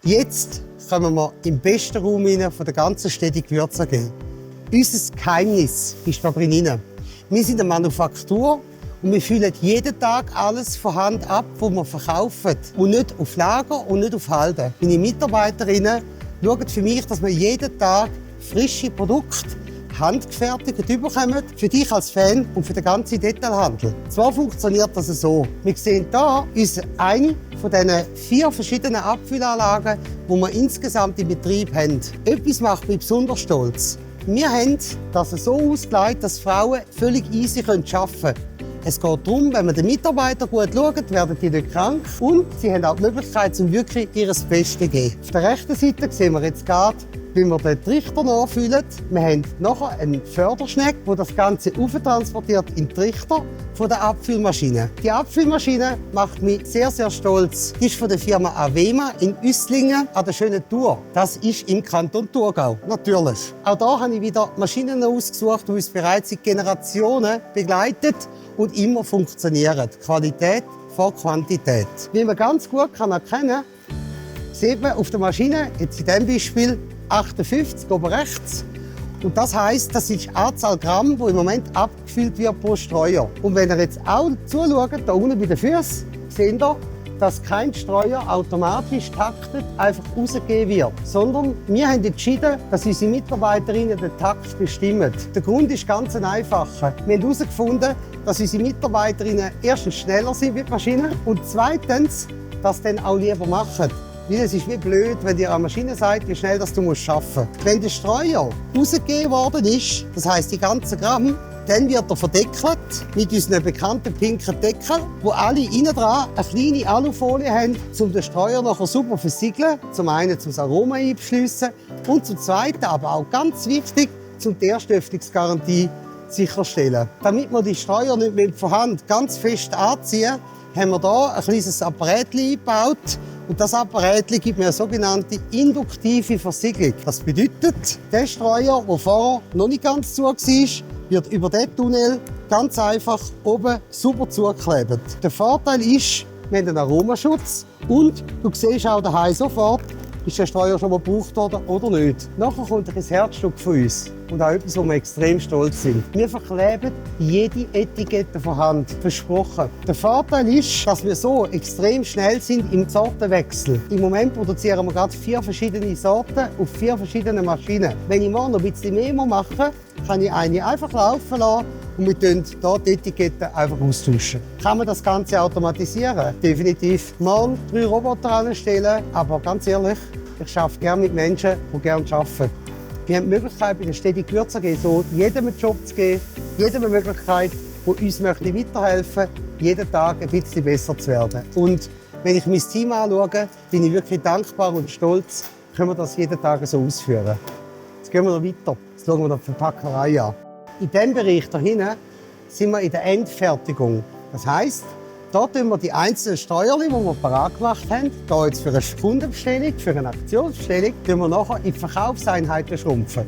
Jetzt kommen wir im besten Raum rein von der ganzen Städte Gewürz AG. Unser Geheimnis ist da drin. Wir sind eine Manufaktur und wir füllen jeden Tag alles von Hand ab, was wir verkaufen. Und nicht auf Lager und nicht auf Halde. Meine Mitarbeiterinnen schauen für mich, dass wir jeden Tag frische Produkte handgefertigt bekommen, für dich als Fan und für den ganzen Detailhandel. Zwar funktioniert das so. Wir sehen hier eine von diesen 4 verschiedenen Abfüllanlagen, die wir insgesamt im Betrieb haben. Etwas macht mich besonders stolz. Wir haben das so ausgelegt, dass Frauen völlig easy arbeiten können. Es geht darum, wenn man den Mitarbeitern gut schaut, werden die nicht krank und sie haben auch die Möglichkeit, um wirklich ihr Bestes zu geben. Auf der rechten Seite sehen wir jetzt gerade, wie wir den Trichter nachfüllen. Wir haben nachher einen Förderschneck, der das Ganze transportiert in den Trichter von der Abfüllmaschine. Die Abfüllmaschine macht mich sehr, sehr stolz. Die ist von der Firma Avema in Üsslingen an der schönen Tour. Das ist im Kanton Thurgau, natürlich. Auch hier habe ich wieder Maschinen ausgesucht, die uns bereits seit Generationen begleitet und immer funktionieren. Qualität vor Quantität. Wie man ganz gut erkennen kann, sieht man auf der Maschine, jetzt in diesem Beispiel, 58 oben rechts. Und das heisst, das ist die Anzahl Gramm, die im Moment abgefüllt wird pro Streuer. Und wenn ihr jetzt auch zuschaut, da unten bei den Füßen, seht ihr, dass kein Streuer automatisch taktet einfach rausgegeben wird. Sondern wir haben entschieden, dass unsere Mitarbeiterinnen den Takt bestimmen. Der Grund ist ganz einfach. Wir haben herausgefunden, dass unsere Mitarbeiterinnen erstens schneller sind mit Maschinen und zweitens, dass sie dann auch lieber machen. Weil es ist wie blöd, wenn dir eine Maschine sagt, wie schnell das du arbeiten musst. Wenn der Streuer rausgegeben worden ist, das heisst die ganzen Gramm, dann wird er verdeckelt mit unseren bekannten pinken Deckel, wo alle innen dran eine kleine Alufolie haben, um den Streuer nachher super zu versiegeln. Zum einen, um das Aroma einzuschliessen und zum zweiten, aber auch ganz wichtig, um die Erstöffnungsgarantie sicherstellen. Damit wir die Streuer nicht mit von Hand ganz fest anziehen, haben wir hier ein kleines Apparat eingebaut. Und das Apparat gibt mir eine sogenannte induktive Versiegelung. Das bedeutet, der Streuer, der vorher noch nicht ganz zu war, wird über diesen Tunnel ganz einfach oben super zugeklebt. Der Vorteil ist, wir haben einen Aromaschutz und du siehst auch daheim sofort, ist der Streuer schon mal gebraucht worden oder nicht. Nachher kommt ein Herzstück von uns und auch etwas, wo wir extrem stolz sind. Wir verkleben jede Etikette von Hand, versprochen. Der Vorteil ist, dass wir so extrem schnell sind im Sortenwechsel. Im Moment produzieren wir gerade 4 verschiedene Sorten auf 4 verschiedenen Maschinen. Wenn ich morgen noch ein bisschen mehr machen muss, kann ich eine einfach laufen lassen und wir tun hier die Etiketten einfach austauschen. Kann man das Ganze automatisieren? Definitiv. Morgen 3 Roboter anstellen, aber ganz ehrlich, ich arbeite gerne mit Menschen, die gerne arbeiten. Wir haben die Möglichkeit, bei der Städte Gewürz AG so jedem einen Job zu geben, jedem eine Möglichkeit, die uns weiterhelfen möchte, jeden Tag ein bisschen besser zu werden. Und wenn ich mein Team anschaue, bin ich wirklich dankbar und stolz, können wir das jeden Tag so ausführen. Jetzt gehen wir noch weiter. Jetzt schauen wir noch die Verpackerei an. In diesem Bereich hier hinten sind wir in der Endfertigung. Das heisst, dort tun wir die einzelnen Steuerchen, die wir parat gemacht haben, hier jetzt für eine Kundenbestellung, für eine Aktionsbestellung, tun wir nachher in die Verkaufseinheiten schrumpfen.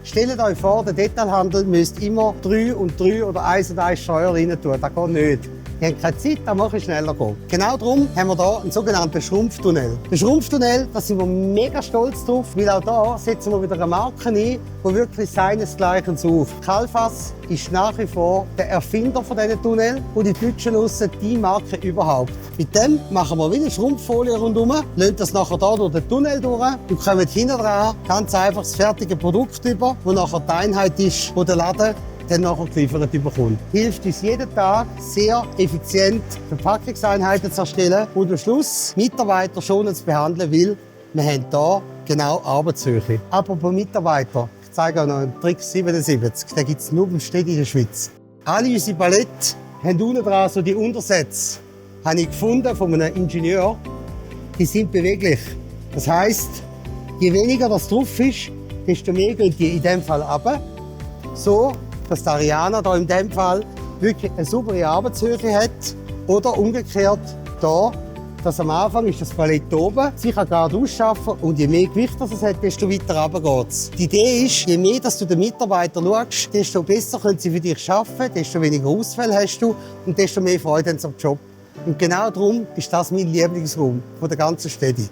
Stellt euch vor, der Detailhandel müsste immer 3 und 3 oder 1 und 1 Steuerchen rein tun. Das geht nicht. Wir haben keine Zeit, da muss ich schneller gehen. Genau darum haben wir hier einen sogenannten Schrumpftunnel. Der Schrumpftunnel, da sind wir mega stolz drauf, weil auch hier setzen wir wieder eine Marke ein, die wirklich seinesgleichen sucht. Kalfass ist nach wie vor der Erfinder von diesen Tunnel und die Deutschen nutzen die Marke überhaupt. Mit dem machen wir wieder eine Schrumpffolie rundherum, lassen das nachher hier durch den Tunnel durch und kommen hinten dran ganz einfach das fertige Produkt über, das nachher die Einheit ist, wo der Laden dann nachher geliefert bekommt. Hilft uns jeden Tag sehr effizient Verpackungseinheiten zu erstellen und am Schluss Mitarbeiter schonend zu behandeln, weil wir haben hier genau Arbeitshöhe. Apropos Mitarbeiter, ich zeige euch noch einen Trick 77, den gibt es nur beim Städte in der Schweiz. Alle unsere Paletten haben unten dran so die Untersätze, habe ich gefunden von einem Ingenieur, die sind beweglich. Das heisst, je weniger das drauf ist, desto mehr gehen die in diesem Fall runter. So, dass die Ariana hier in diesem Fall wirklich eine saubere Arbeitshöhe hat. Oder umgekehrt hier, dass am Anfang ist das Palett oben, sie kann gerade ausschaffen und je mehr Gewicht das es hat, desto weiter runter geht's. Die Idee ist, je mehr dass du den Mitarbeiter schaust, desto besser können sie für dich arbeiten, desto weniger Ausfälle hast du und desto mehr Freude haben sie am Job. Und genau darum ist das mein Lieblingsraum von der ganzen Städte.